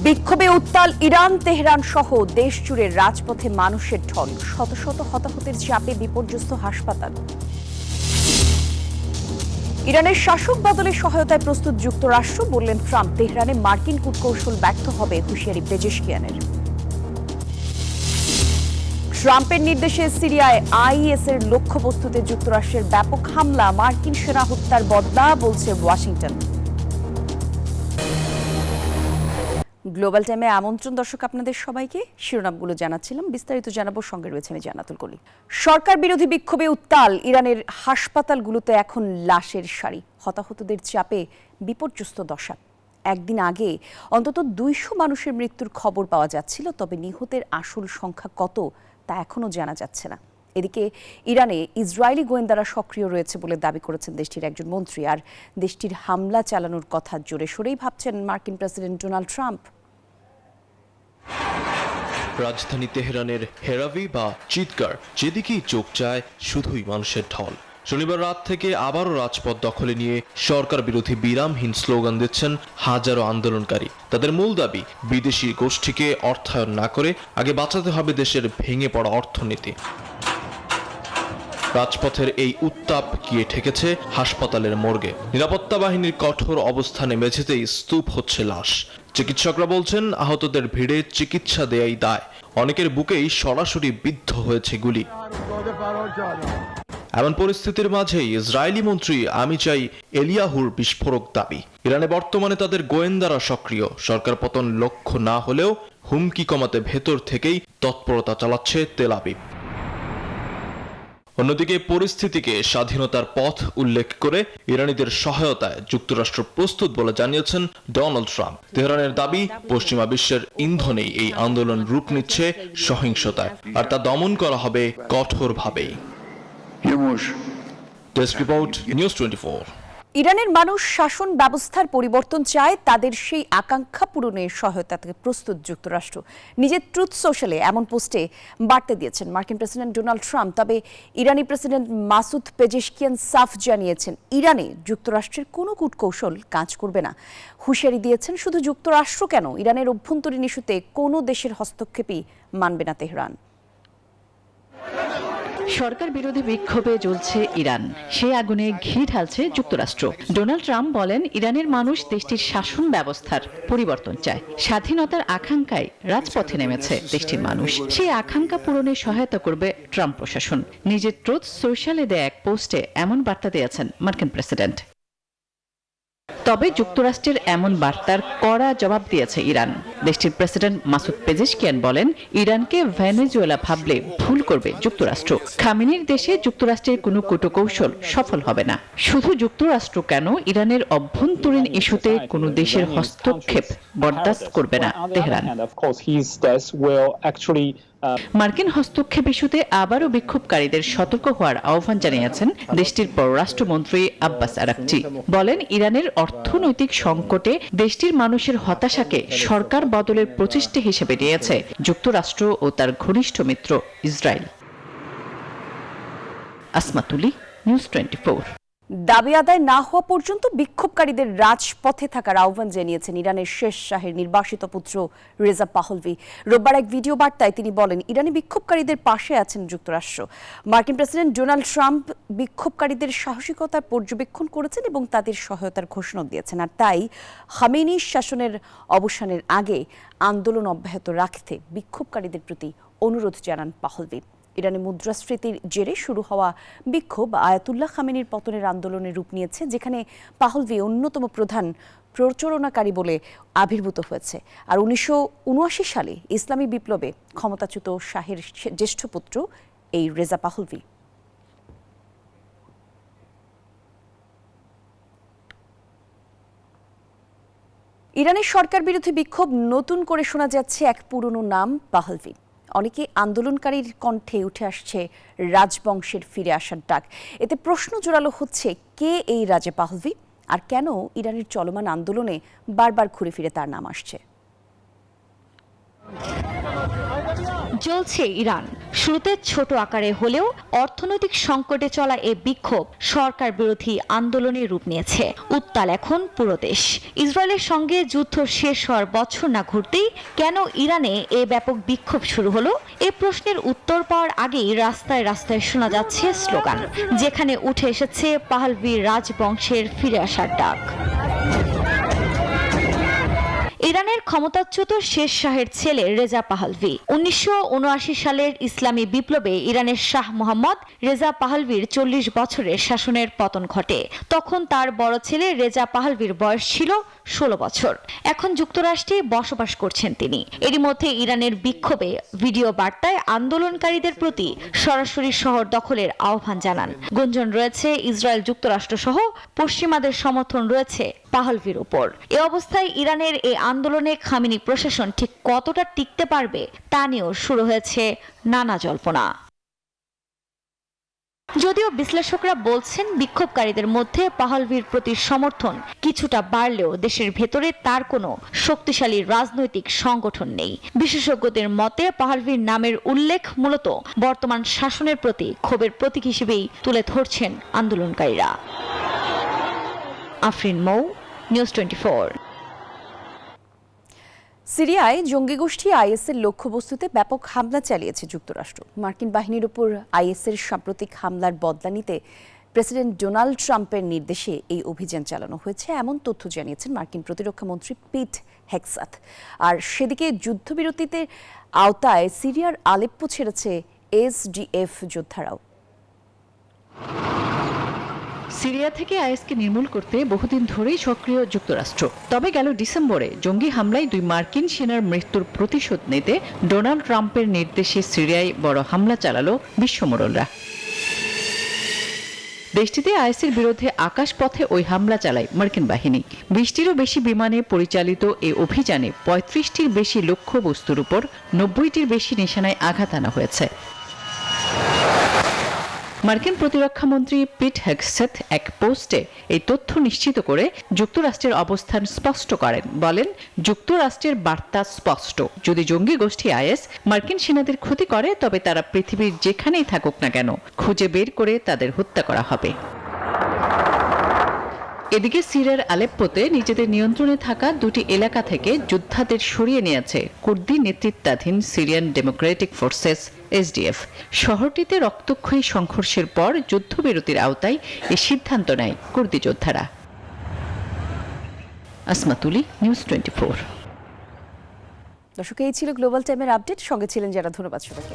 বিক্ষোভে উত্তাল Iran, Tehran সহ দেশ জুড়ে রাজপথে মানুষের ঢল, শত শত হতাহতের চাপে বিপর্যস্ত হাসপাতাল। ইরানের শাসক বদলের সহায়তায় প্রস্তুত যুক্তরাষ্ট্র, বললেন ট্রাম্প। তেহরানে মার্কিন কূটকৌশল ব্যর্থ হবে, হুঁশিয়ারি পেজেশকিয়ানের। ট্রাম্পের নির্দেশে সিরিয়ায় আইএস এর লক্ষ্যবস্তুতে যুক্তরাষ্ট্রের ব্যাপক হামলা, মার্কিন সেনা হত্যার বদলা, বলছে ওয়াশিংটন। গ্লোবাল টাইমে আমন্ত্রণ দর্শক আপনাদের সবাইকে। শিরোনামগুলো জানাচ্ছিলাম, বিস্তারিত জানাবো, সঙ্গে রয়েছে আমি জান্নাতুল কলি। সরকার বিরোধী বিক্ষোভে উত্তাল ইরানের হাসপাতালগুলোতে এখন লাশের সারি, হতাহতদের চাপে বিপর্যস্ত দশা। একদিন আগে অন্তত 200 মানুষের মৃত্যুর খবর পাওয়া যাচ্ছিল, তবে নিহতের আসল সংখ্যা কত তা এখনও জানা যাচ্ছে না। এদিকে ইরানে ইসরায়েলি গোয়েন্দারা সক্রিয় রয়েছে বলে দাবি করেছেন দেশটির একজন মন্ত্রী, আর দেশটির হামলা চালানোর কথা জোরে সোরেই ভাবছেন মার্কিন প্রেসিডেন্ট ডোনাল্ড ট্রাম্প। রাজধানী তেহরানের হেরাভি বা চিৎকার, যেদিকেই চোখ যায় শুধুই মানুষের ঢল। শনিবার রাত থেকে আবারও রাজপথ দখলে নিয়ে সরকার বিরোধী বিরামহীন স্লোগান দিচ্ছেন হাজারো আন্দোলনকারী। তাদের মূল দাবি, বিদেশি গোষ্ঠীকে অর্থায়ন না করে আগে বাঁচাতে হবে দেশের ভেঙে পড়া অর্থনীতি। রাজপথের এই উত্তাপ গিয়ে ঠেকেছে হাসপাতালের মর্গে। নিরাপত্তা বাহিনীর কঠোর অবস্থানে মেঝেতেই স্তূপ হচ্ছে লাশ। চিকিৎসকরা বলছেন, আহতদের ভিড়ে চিকিৎসা দেয়াই দায়। অনেকের বুকেই সরাসরি বিদ্ধ হয়েছে গুলি। এমন পরিস্থিতির মাঝেই ইসরায়েলি মন্ত্রী আমিচাই এলিয়াহুর বিস্ফোরক দাবি, ইরানে বর্তমানে তাদের গোয়েন্দারা সক্রিয়। সরকার পতন লক্ষ্য না হলেও হুমকি কমাতে ভেতর থেকেই তৎপরতা চালাচ্ছে তেল আবিব। অন্যদিকে পরিস্থিতিকে স্বাধীনতার পথ উল্লেখ করে ইরানিদের সহায়তায় যুক্তরাষ্ট্র প্রস্তুত বলে জানিয়েছেন ডোনাল্ড ট্রাম্প। তেহরানের দাবি, পশ্চিমা বিশ্বের ইন্ধনেই এই আন্দোলন রূপ নিচ্ছে সহিংসতায়, আর তা দমন করা হবে কঠোরভাবেই। Desk report, news 24। ইরানের মানুষ শাসন ব্যবস্থার পরিবর্তন চায়, তাদের সেই আকাঙ্ক্ষা পূরণের সহায়তাতে প্রস্তুত যুক্তরাষ্ট্র। নিজের ট্রুথ সোশ্যালে এমন পোস্টে বার্তা দিয়েছেন মার্কিন প্রেসিডেন্ট ডোনাল্ড ট্রাম্প। তবে ইরানি প্রেসিডেন্ট মাসুদ পেজেশকিয়ান সাফ জানিয়েছেন, ইরানে যুক্তরাষ্ট্রের কোনো কূটকৌশল কাজ করবে না। হুঁশিয়ারি দিয়েছেন, শুধু যুক্তরাষ্ট্র কেন, ইরানের অভ্যন্তরীণ ইস্যুতে কোনো দেশের হস্তক্ষেপই মানবে না তেহরান। সরকার বিরোধী বিক্ষোভে জ্বলছে ইরান, সে আগুনে ঘি ঢালছে যুক্তরাষ্ট্র। ডোনাল্ড ট্রাম্প বলেন, ইরানের মানুষ দেশটির শাসন ব্যবস্থার পরিবর্তন চায়। স্বাধীনতার আকাঙ্ক্ষায় রাজপথে নেমেছে দেশটির মানুষ, সেই আকাঙ্ক্ষা পূরণে সহায়তা করবে ট্রাম্প প্রশাসন। নিজের ট্রুথ সোশ্যালে দেয়া এক পোস্টে এমন বার্তা দিয়েছেন মার্কিন প্রেসিডেন্ট। তবে যুক্তরাষ্ট্রের এমন বার্তার কড়া জবাব দিয়েছে ইরান। দেশটির প্রেসিডেন্ট মাসুদ পেজেশকিয়ান বলেন, ইরানকে ভেনেজুয়েলা ভাবলে ভুল করবে যুক্তরাষ্ট্র। খামেনির দেশে যুক্তরাষ্ট্রের কোনো কূটকৌশল সফল হবে না। শুধু যুক্তরাষ্ট্র কেন, ইরানের অভ্যন্তরীণ ইস্যুতে কোনো দেশের হস্তক্ষেপ বরদাস্ত করবে না তেহরান। মার্কিন হস্তক্ষেপ ইস্যুতে আবারও বিক্ষোভকারীদের সতর্ক হওয়ার আহ্বান জানিয়েছেন দেশটির পররাষ্ট্রমন্ত্রী আব্বাস আরাকচি। বলেন, ইরানের অর্থনৈতিক সংকটে দেশটির মানুষের হতাশাকে সরকার বদলের প্রচেষ্টা হিসেবে নিয়েছে যুক্তরাষ্ট্র ও তার ঘনিষ্ঠ মিত্র ইসরায়েল। আসমা তুলি, নিউজ 24। দাবি আদায় না হওয়া পর্যন্ত বিক্ষোভকারীদের রাজপথে থাকার আহ্বান জানিয়েছেন ইরানের শেষ শাহের নির্বাসিত পুত্র রেজা পাহলভি। রোববার এক ভিডিও বার্তায় তিনি বলেন, ইরানি বিক্ষোভকারীদের পাশে আছেন যুক্তরাষ্ট্র। মার্কিন প্রেসিডেন্ট ডোনাল্ড ট্রাম্প বিক্ষোভকারীদের সাহসিকতার পর্যবেক্ষণ করেছেন এবং তাদের সহায়তার ঘোষণা দিয়েছেন, আর তাই খামেনি শাসনের অবসানের আগে আন্দোলন অব্যাহত রাখতে বিক্ষোভকারীদের প্রতি অনুরোধ জানান পাহলভি। ইরানে মুদ্রাস্ফীতির জেরে শুরু হওয়া বিক্ষোভ আয়াতুল্লাহ খামেনির পতনের আন্দোলনের রূপ নিয়েছে, যেখানে পাহলভি অন্যতম প্রধান প্রচারণাকারী বলে আবির্ভূত হয়েছে। আর 1979 সালে ইসলামী বিপ্লবে ক্ষমতাচ্যুত শাহের জ্যেষ্ঠ পুত্র এই রেজা পাহলভি। ইরানের সরকার বিরোধী বিক্ষোভ নতুন করে শোনা যাচ্ছে এক পুরনো নাম, পাহলভি। অনেকে আন্দোলনকারীর কণ্ঠে উঠে আসছে রাজবংশের ফিরে আসার ডাক। এতে প্রশ্ন জোরালো হচ্ছে, কে এই রাজে পাহলভি, আর কেন ইরানের চলমান আন্দোলনে বারবার ঘুরে ফিরে তার নাম আসছে। জ্বলছে ইরান। শুরুতে ছোট আকারে হলেও অর্থনৈতিক সংকটে চলা এই বিক্ষোভ সরকার বিরোধী আন্দোলনের রূপ নিয়েছে। উত্তাল এখন পুরো দেশ। ইসরায়েলের সঙ্গে যুদ্ধ শেষ হওয়ার বছর না ঘুরতেই কেন ইরানে এ ব্যাপক বিক্ষোভ শুরু হলো, এ প্রশ্নের উত্তর পাওয়ার আগেই রাস্তায় রাস্তায় শোনা যাচ্ছে স্লোগান, যেখানে উঠে এসেছে পাহলভি রাজবংশের ফিরে আসার ডাক। ইরানের ক্ষমতাচ্যুত শেষ শাহের ছেলে রেজা পাহলভি। 1979 সালের ইসলামী বিপ্লবে ইরানের শাহ মোহাম্মদ রেজা পাহলভির 40 বছরের শাসনের পতন ঘটে। তখন তার বড় ছেলে রেজা পাহলভির বয়স ছিল 16 বছর। এখন যুক্তরাষ্ট্রে বসবাস করছেন তিনি। এরই মধ্যে ইরানের বিক্ষোভে ভিডিও বার্তায় আন্দোলনকারীদের প্রতি সরাসরি শহর দখলের আহ্বান জানান। গুঞ্জন রয়েছে ইসরায়েল যুক্তরাষ্ট্র সহ পশ্চিমাদের সমর্থন রয়েছে পাহলভির উপর। এ অবস্থায় ইরানের এই আন্দোলনে খামেনি প্রশাসন ঠিক কতটা টিকতে পারবে তা নিয়েও শুরু হয়েছে নানা জল্পনা। যদিও বিশ্লেষকরা বলছেন বিক্ষোভকারীদের মধ্যে পাহলভির প্রতি সমর্থন কিছুটা বাড়লেও দেশের ভেতরে তার কোনো শক্তিশালী রাজনৈতিক সংগঠন নেই। বিশেষজ্ঞদের মতে পাহলভির নামের উল্লেখ মূলত বর্তমান শাসনের প্রতি ক্ষোভের প্রতীক হিসেবেই তুলে ধরছেন আন্দোলনকারীরা। আফরিন মৌ, নিউজ 24। সিরিয়ায় জঙ্গি গোষ্ঠী আইএসের লক্ষ্যবস্তুতে ব্যাপক হামলা চালিয়েছে যুক্তরাষ্ট্র। মার্কিন বাহিনীর উপর আইএসের সাম্প্রতিক হামলার বদলা নিতে প্রেসিডেন্ট ডোনাল্ড ট্রাম্পের নির্দেশে এই অভিযান চালানো হয়েছে, এমন তথ্য জানিয়েছেন মার্কিন প্রতিরক্ষা মন্ত্রী পিট হেগসাথ। আর সেদিকে যুদ্ধবিরতিতে আওতায় সিরিয়ার আলেপ্পো ছেড়েছে এসডিএফ যোদ্ধারাও। সিরিয়া থেকে আইএসকে নির্মূল করতে বহুদিন ধরেই সক্রিয় যুক্তরাষ্ট্র। তবে গেল ডিসেম্বরে জঙ্গি হামলায় 2 মার্কিন সেনার মৃত্যুর প্রতিশোধ নিতে ডোনাল্ড ট্রাম্পের নির্দেশে সিরিয়ায় বড় হামলা চালালো বিশ্বমোড়লরা। দেশটিতে আইএসের বিরুদ্ধে আকাশপথে ওই হামলা চালায় মার্কিন বাহিনী। 20টিরও বেশি বিমানে পরিচালিত এই অভিযানে 35টির বেশি লক্ষ্যবস্তুর উপর 90টির বেশি নিশানায় আঘাত আনা হয়েছে। মার্কিন প্রতিরক্ষা মন্ত্রী পিট হেগসেথ এক পোস্টে এই তথ্য নিশ্চিত করে যুক্তরাষ্ট্রের অবস্থান স্পষ্ট করেন। বলেন, যুক্তরাষ্ট্রের বার্তা স্পষ্ট, যদি জঙ্গি গোষ্ঠী আইএস মার্কিন সেনাদের ক্ষতি করে তবে তারা পৃথিবীর যেখানেই থাকুক না কেন খুঁজে বের করে তাদের হত্যা করা হবে। এদিকে সিরিয়ার আলেপ্পোতে নিজেদের নিয়ন্ত্রণে থাকা 2টি এলাকা থেকে যোদ্ধাদের সরিয়ে নিয়েছে কুর্দি নেতৃত্বাধীন সিরিয়ান ডেমোক্রেটিক ফোর্সেস এসডিএফ। শহরটিতে রক্তক্ষয়ী সংঘর্ষের পর যুদ্ধবিরতির আওতায় এই সিদ্ধান্ত নেয় কুর্দি যোদ্ধারা। আসমা তুলি, নিউজ 24। দর্শক, এই ছিল গ্লোবাল টাইমের আপডেট। সঙ্গে ছিলেন যারা। ধন্যবাদ সবাইকে।